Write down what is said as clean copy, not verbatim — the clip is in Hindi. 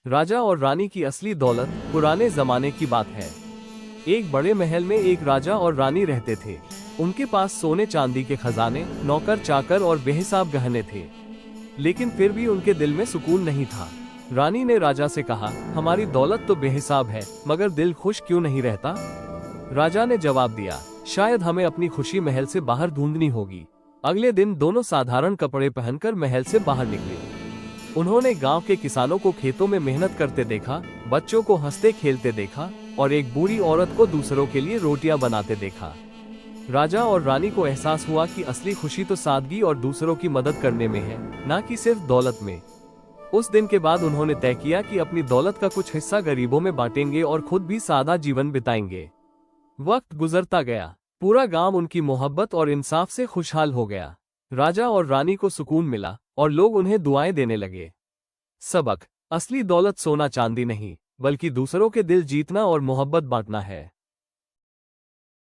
राजा और रानी की असली दौलत पुराने जमाने की बात है। एक बड़े महल में एक राजा और रानी रहते थे। उनके पास सोने चांदी के खजाने, नौकर चाकर और बेहिसाब गहने थे, लेकिन फिर भी उनके दिल में सुकून नहीं था। रानी ने राजा से कहा, हमारी दौलत तो बेहिसाब है, मगर दिल खुश क्यों नहीं रहता? राजा ने जवाब दिया, शायद हमें अपनी खुशी महल से बाहर ढूंढनी होगी। अगले दिन दोनों साधारण कपड़े पहनकर महल से बाहर निकले। उन्होंने गांव के किसानों को खेतों में मेहनत करते देखा, बच्चों को हंसते खेलते देखा और एक बूढ़ी औरत को दूसरों के लिए रोटियां बनाते देखा। राजा और रानी को एहसास हुआ कि असली खुशी तो सादगी और दूसरों की मदद करने में है, न कि सिर्फ दौलत में। उस दिन के बाद उन्होंने तय किया कि अपनी दौलत का कुछ हिस्सा गरीबों में बांटेंगे और खुद भी सादा जीवन बिताएंगे। वक्त गुजरता गया, पूरा गांव उनकी मोहब्बत और इंसाफ से खुशहाल हो गया। राजा और रानी को सुकून मिला और लोग उन्हें दुआएं देने लगे। सबक: असली दौलत सोना चांदी नहीं, बल्कि दूसरों के दिल जीतना और मोहब्बत बांटना है।